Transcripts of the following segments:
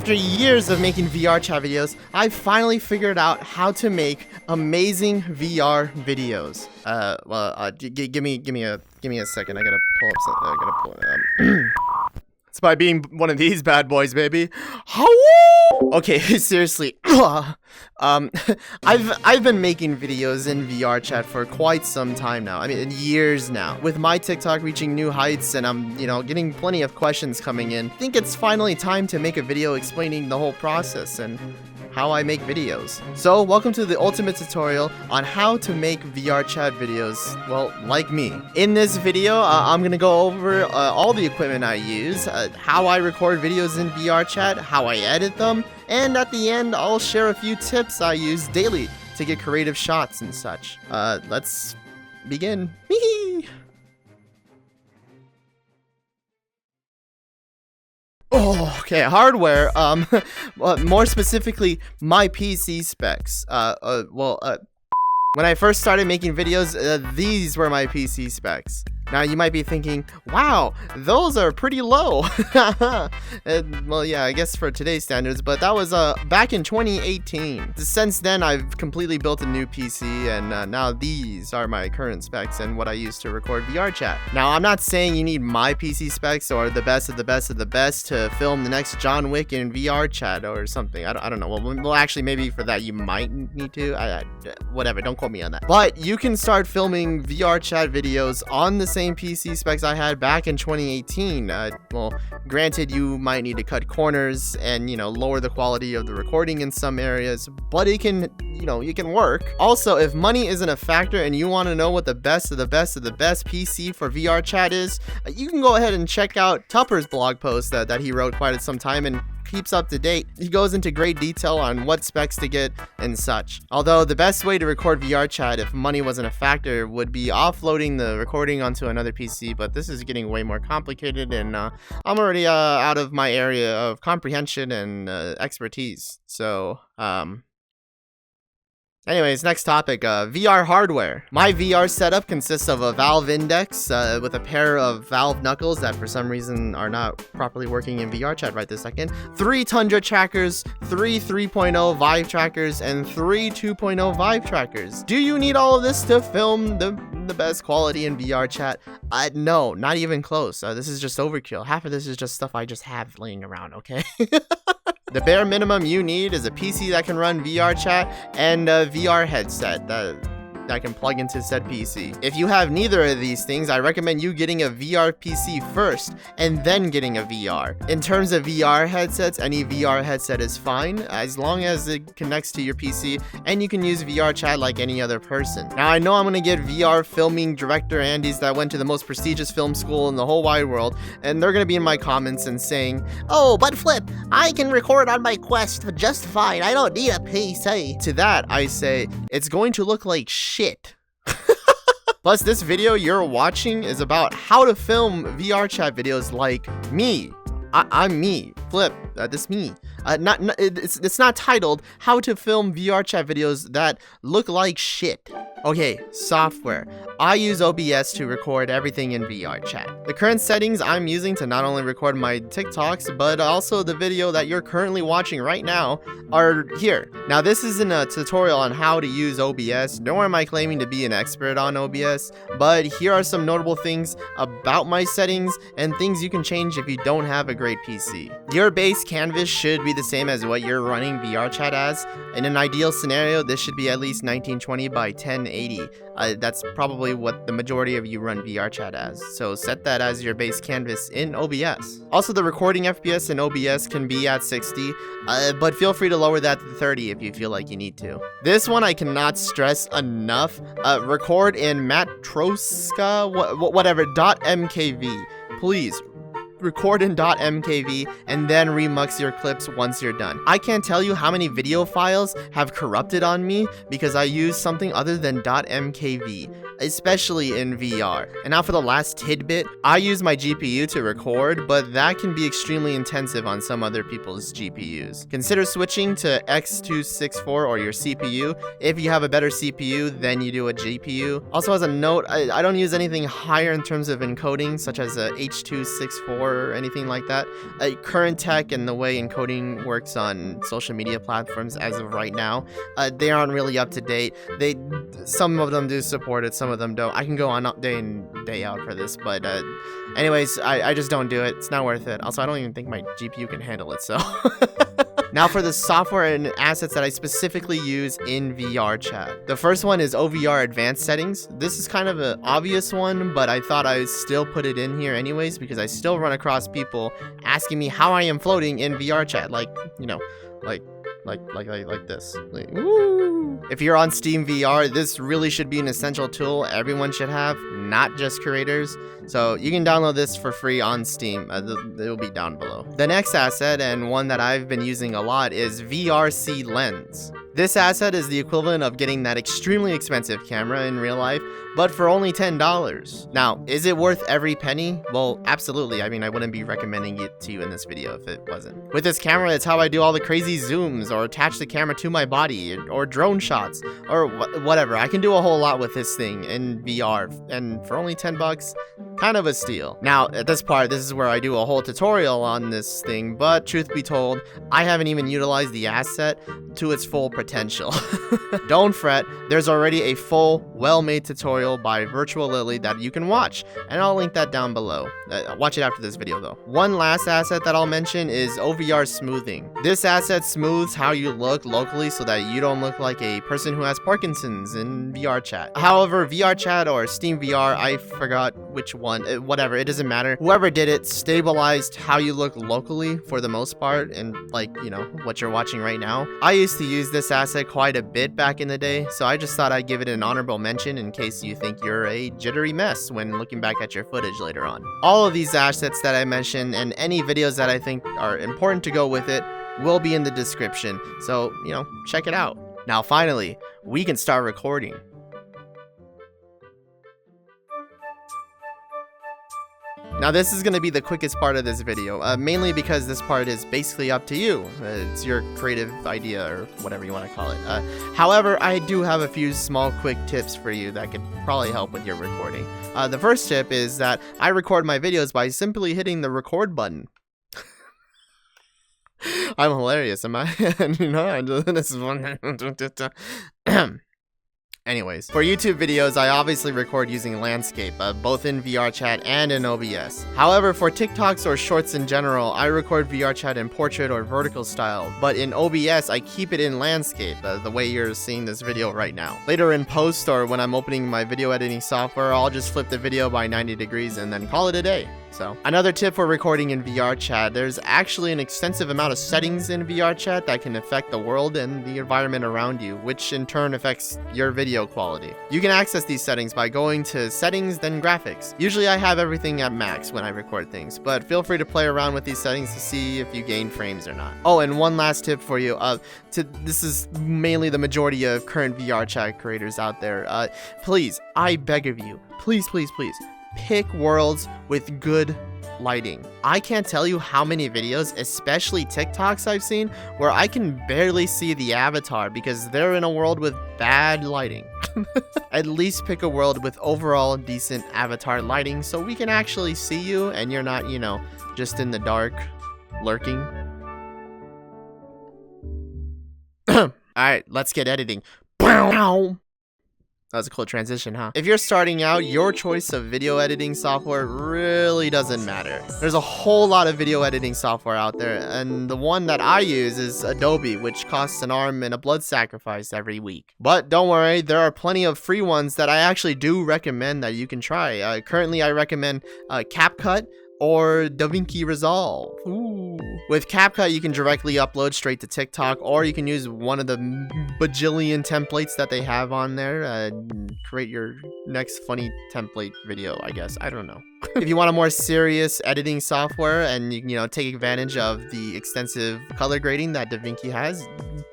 After years of making VRChat videos, I finally figured out how to make amazing VR videos. Give me a second. I gotta pull up something. I gotta pull it up. It's by being one of these bad boys, baby. Okay, seriously. I've been making videos in VRChat for quite some time now. I mean, years now. With my TikTok reaching new heights and I'm, getting plenty of questions coming in, I think it's finally time to make a video explaining the whole process and how I make videos. So, welcome to the ultimate tutorial on how to make VRChat videos, well, like me. In this video, I'm gonna go over all the equipment I use, how I record videos in VRChat, how I edit them, and at the end, I'll share a few tips I use daily to get creative shots and such. Let's begin. Oh, okay, hardware, more specifically, my PC specs. When I first started making videos, these were my PC specs. Now, you might be thinking, wow, those are pretty low. Well, yeah, I guess for today's standards, but that was back in 2018. Since then, I've completely built a new PC, and now these are my current specs and what I use to record VRChat. Now, I'm not saying you need my PC specs or the best of the best of the best to film the next John Wick in VRChat or something. I don't know. Well, actually, maybe for that, you might need to. Whatever, don't quote me on that. But you can start filming VRChat videos on the same PC specs I had back in 2018. Well, granted, you might need to cut corners and, lower the quality of the recording in some areas, but it can, it can work. Also, if money isn't a factor and you want to know what the best of the best of the best PC for VRChat is, you can go ahead and check out Tupper's blog post that he wrote quite some time and keeps up to date. He goes into great detail on what specs to get and such. Although the best way to record VRChat if money wasn't a factor would be offloading the recording onto another PC, but this is getting way more complicated and I'm already out of my area of comprehension and expertise. So, anyways, next topic, VR hardware. My VR setup consists of a Valve Index with a pair of Valve knuckles that for some reason are not properly working in VRChat right this second, 3 Tundra trackers, 3 3.0 Vive trackers, and 3 2.0 Vive trackers. Do you need all of this to film the best quality in VRChat? No, not even close. This is just overkill. Half of this is just stuff I just have laying around, okay? The bare minimum you need is a PC that can run VRChat and a VR headset that can plug into said PC. If you have neither of these things, I recommend you getting a VR PC first and then getting a VR. In terms of VR headsets, any VR headset is fine as long as it connects to your PC and you can use VRChat like any other person. Now, I know I'm gonna get VR filming director Andys that went to the most prestigious film school in the whole wide world, and they're gonna be in my comments and saying, "Oh, but Flip, I can record on my Quest just fine. I don't need a PC." To that, I say, it's going to look like shit. Plus, this video you're watching is about how to film VRChat videos like me. I'm me, Flip. This me. It's not titled "How to Film VRChat Videos That Look Like Shit." Okay, software. I use OBS to record everything in VRChat. The current settings I'm using to not only record my TikToks, but also the video that you're currently watching right now are here. Now, this isn't a tutorial on how to use OBS, nor am I claiming to be an expert on OBS, but here are some notable things about my settings and things you can change if you don't have a great PC. Your base canvas should be the same as what you're running VRChat as. In an ideal scenario, this should be at least 1920 by 1080. That's probably what the majority of you run VRChat as, so set that as your base canvas in OBS. Also, the recording FPS in OBS can be at 60, but feel free to lower that to 30 if you feel like you need to. This one I cannot stress enough. Record in Matroska, whatever, .mkv. Please, record in .mkv and then remux your clips once you're done. I can't tell you how many video files have corrupted on me because I use something other than .mkv. especially in VR. And now for the last tidbit, I use my GPU to record, but that can be extremely intensive on some other people's GPUs. Consider switching to X264 or your CPU. If you have a better CPU, then you do a GPU. Also, as a note, I don't use anything higher in terms of encoding, such as a H264 or anything like that. Current tech and the way encoding works on social media platforms as of right now, they aren't really up to date. Some of them do support it, some of them don't. I can go on day in, day out for this, but anyways, I just don't do it. It's not worth it. Also, I don't even think my GPU can handle it, so... Now for the software and assets that I specifically use in VRChat. The first one is OVR advanced settings. This is kind of an obvious one, but I thought I would still put it in here anyways because I still run across people asking me how I am floating in VRChat. Like, you know, like this. Like, woo. If you're on Steam VR, this really should be an essential tool everyone should have, not just creators. So you can download this for free on Steam. It'll be down below. The next asset, and one that I've been using a lot, is VRC Lens. This asset is the equivalent of getting that extremely expensive camera in real life, but for only $10. Now, is it worth every penny? Well, absolutely. I mean, I wouldn't be recommending it to you in this video if it wasn't. With this camera, it's how I do all the crazy zooms, or attach the camera to my body, or drone shots, or whatever. I can do a whole lot with this thing in VR, and for only 10 bucks, kind of a steal. Now, at this part, this is where I do a whole tutorial on this thing, but truth be told, I haven't even utilized the asset to its full potential. Don't fret, there's already a full, well-made tutorial by Virtual Lily that you can watch, and I'll link that down below. Watch it after this video though. One last asset that I'll mention is OVR smoothing. This asset smooths how you look locally so that you don't look like a person who has Parkinson's in VRChat. However, VRChat or Steam VR, I forgot which one, whatever, it doesn't matter. Whoever did it stabilized how you look locally for the most part, and like, you know, what you're watching right now. I used to use this asset quite a bit back in the day, so I just thought I'd give it an honorable mention in case you think you're a jittery mess when looking back at your footage later on. All of these assets that I mentioned and any videos that I think are important to go with it will be in the description, so, you know, check it out. Now finally, we can start recording. Now this is going to be the quickest part of this video, mainly because this part is basically up to you. It's your creative idea or whatever you want to call it. However, I do have a few small quick tips for you that could probably help with your recording. The first tip is that I record my videos by simply hitting the record button. I'm hilarious, am I? You know, this is one. Anyways, for YouTube videos, I obviously record using landscape, both in VRChat and in OBS. However, for TikToks or shorts in general, I record VRChat in portrait or vertical style, but in OBS, I keep it in landscape, the way you're seeing this video right now. Later in post or when I'm opening my video editing software, I'll just flip the video by 90 degrees and then call it a day. So, another tip for recording in VRChat, there's actually an extensive amount of settings in VRChat that can affect the world and the environment around you, which in turn affects your video quality. You can access these settings by going to Settings, then Graphics. Usually I have everything at max when I record things, but feel free to play around with these settings to see if you gain frames or not. Oh, and one last tip for you, this is mainly the majority of current VRChat creators out there. Please, I beg of you, please, pick worlds with good lighting. I can't tell you how many videos, especially TikToks I've seen, where I can barely see the avatar because they're in a world with bad lighting. At least pick a world with overall decent avatar lighting so we can actually see you and you're not, you know, just in the dark, lurking. Alright, let's get editing. That was a cool transition, huh? If you're starting out, your choice of video editing software really doesn't matter. There's a whole lot of video editing software out there, and the one that I use is Adobe, which costs an arm and a blood sacrifice every week. But don't worry, there are plenty of free ones that I actually do recommend that you can try. Currently, I recommend CapCut or DaVinci Resolve. Ooh. With CapCut, you can directly upload straight to TikTok, or you can use one of the bajillion templates that they have on there. Create your next funny template video, I guess. I don't know. If you want a more serious editing software and you know, take advantage of the extensive color grading that DaVinci has,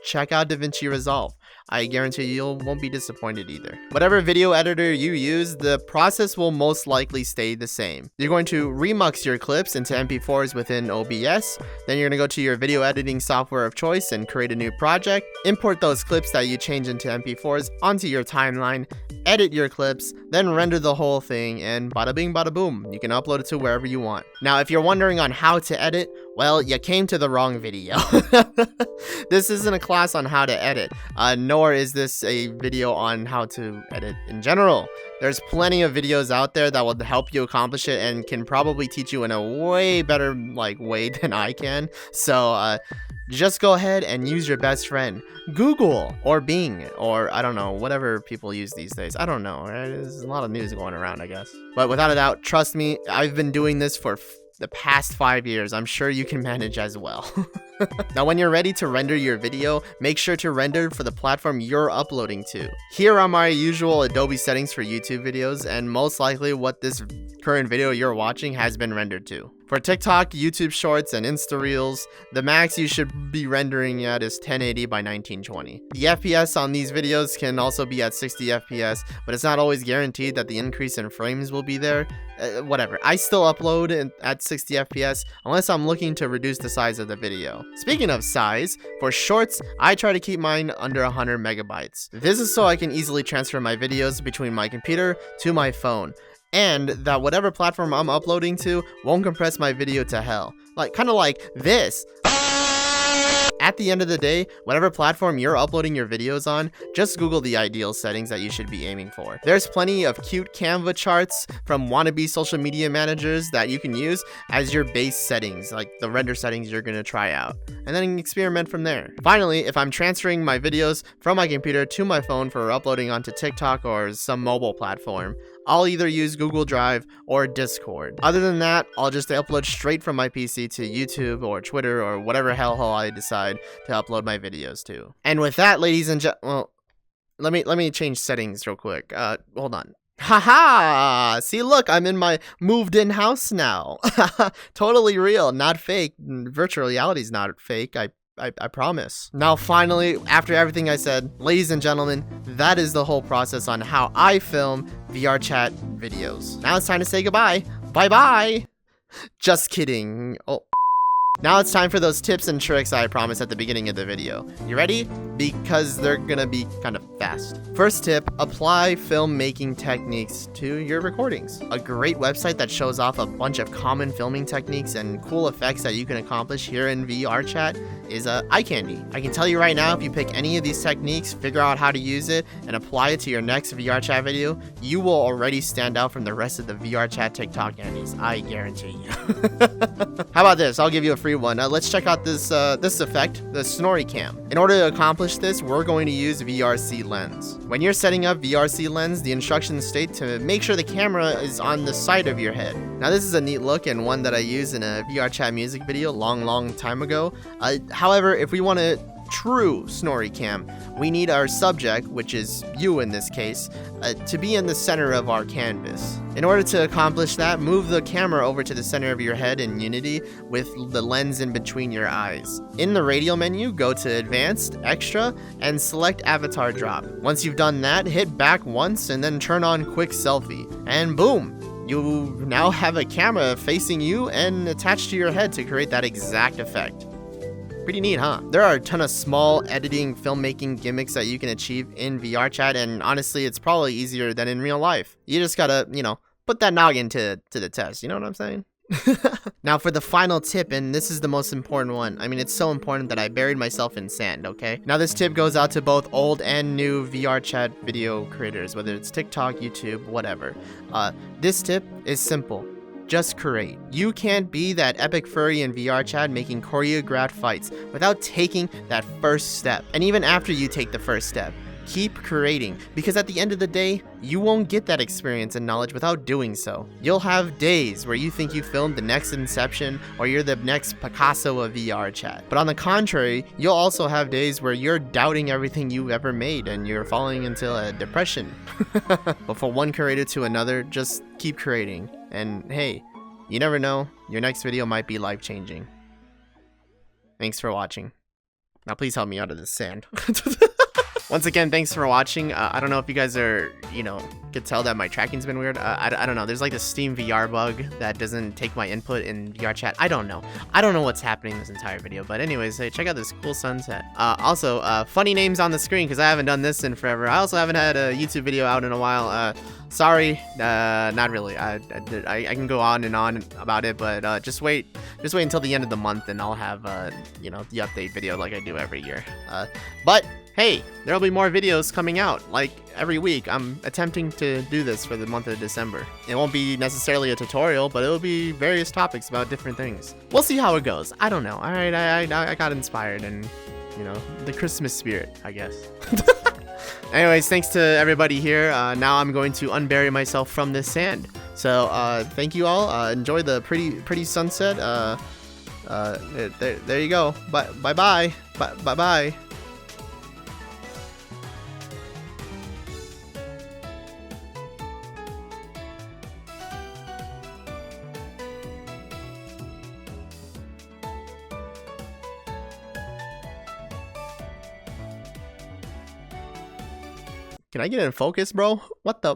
check out DaVinci Resolve. I guarantee you won't be disappointed either. Whatever video editor you use, the process will most likely stay the same. You're going to remux your clips into MP4s within OBS, then you're going to go to your video editing software of choice and create a new project, import those clips that you change into MP4s onto your timeline, edit your clips, then render the whole thing, and bada bing bada boom, you can upload it to wherever you want. Now, if you're wondering on how to edit, well, you came to the wrong video. This isn't a class on how to edit, nor is this a video on how to edit in general. There's plenty of videos out there that will help you accomplish it and can probably teach you in a way better way than I can. So just go ahead and use your best friend, Google or Bing, or I don't know, whatever people use these days. I don't know, right? There's a lot of news going around, I guess. But without a doubt, trust me, I've been doing this for the past 5 years. I'm sure you can manage as well. Now, when you're ready to render your video, make sure to render for the platform you're uploading to. Here are my usual Adobe settings for YouTube videos, and most likely what this current video you're watching has been rendered to. For TikTok, YouTube Shorts, and Insta Reels, the max you should be rendering at is 1080 by 1920. The FPS on these videos can also be at 60 FPS, but it's not always guaranteed that the increase in frames will be there. Whatever, I still upload at 60 FPS unless I'm looking to reduce the size of the video. Speaking of size, for shorts, I try to keep mine under 100 megabytes. This is so I can easily transfer my videos between my computer to my phone, and that whatever platform I'm uploading to won't compress my video to hell. Kind of like this. At the end of the day, whatever platform you're uploading your videos on, just Google the ideal settings that you should be aiming for. There's plenty of cute Canva charts from wannabe social media managers that you can use as your base settings, like the render settings you're gonna try out, and then experiment from there. Finally, if I'm transferring my videos from my computer to my phone for uploading onto TikTok or some mobile platform, I'll either use Google Drive or Discord. Other than that, I'll just upload straight from my PC to YouTube or Twitter or whatever hellhole I decide to upload my videos to. And with that, ladies and well, let me change settings real quick. Hold on. Haha! See, look, I'm in my moved-in house now. Totally real, not fake. Virtual reality's not fake. I promise. Now, finally, after everything I said, ladies and gentlemen, that is the whole process on how I film VRChat videos. Now it's time to say goodbye. Bye-bye! Just kidding. Oh. Now it's time for those tips and tricks I promised at the beginning of the video. You ready? Because they're gonna be kind of fast. First tip, apply filmmaking techniques to your recordings. A great website that shows off a bunch of common filming techniques and cool effects that you can accomplish here in VRChat is iCandy. I can tell you right now, if you pick any of these techniques, figure out how to use it, and apply it to your next VRChat video, you will already stand out from the rest of the VRChat TikTok Andies. I guarantee you. How about this? I'll give you a free one. Let's check out this effect, the Snorri Cam. In order to accomplish this, we're going to use VRC Lens. When you're setting up VRC Lens, the instructions state to make sure the camera is on the side of your head. Now, this is a neat look and one that I used in a VRChat music video long time ago. However, if we want a true Snorri Cam, we need our subject, which is you in this case, to be in the center of our canvas. In order to accomplish that, move the camera over to the center of your head in Unity with the lens in between your eyes. In the radial menu, go to Advanced, Extra, and select Avatar Drop. Once you've done that, hit back once and then turn on Quick Selfie. And boom! You now have a camera facing you and attached to your head to create that exact effect. Pretty neat, huh? There are a ton of small editing, filmmaking gimmicks that you can achieve in VRChat, and honestly, it's probably easier than in real life. You just gotta, put that noggin to the test, you know what I'm saying? Now for the final tip, and this is the most important one. I mean, it's so important that I buried myself in sand, okay? Now this tip goes out to both old and new VRChat video creators, whether it's TikTok, YouTube, whatever. This tip is simple. Just create. You can't be that epic furry in VRChat making choreographed fights without taking that first step. And even after you take the first step, keep creating, because at the end of the day, you won't get that experience and knowledge without doing so. You'll have days where you think you filmed the next Inception or you're the next Picasso of VRChat. But on the contrary, you'll also have days where you're doubting everything you've ever made and you're falling into a depression. But from one creator to another, just keep creating. And hey, you never know, your next video might be life-changing. Thanks for watching. Now please help me out of this sand. Once again, thanks for watching. I don't know if you guys are, could tell that my tracking's been weird. I don't know. There's like this Steam VR bug that doesn't take my input in VRChat. I don't know. I don't know what's happening in this entire video. But anyways, hey, check out this cool sunset. Also, funny names on the screen because I haven't done this in forever. I also haven't had a YouTube video out in a while. Sorry, not really. I can go on and on about it, but just wait until the end of the month and I'll have the update video like I do every year. But hey, there'll be more videos coming out like every week. I'm attempting to do this for the month of December. It won't be necessarily a tutorial, but it'll be various topics about different things. We'll see how it goes. I don't know. All right, I got inspired and the Christmas spirit, I guess. Anyways, thanks to everybody here. Now I'm going to unbury myself from this sand. So thank you all. Enjoy the pretty sunset. There you go. Bye. Can I get in focus, bro? What the?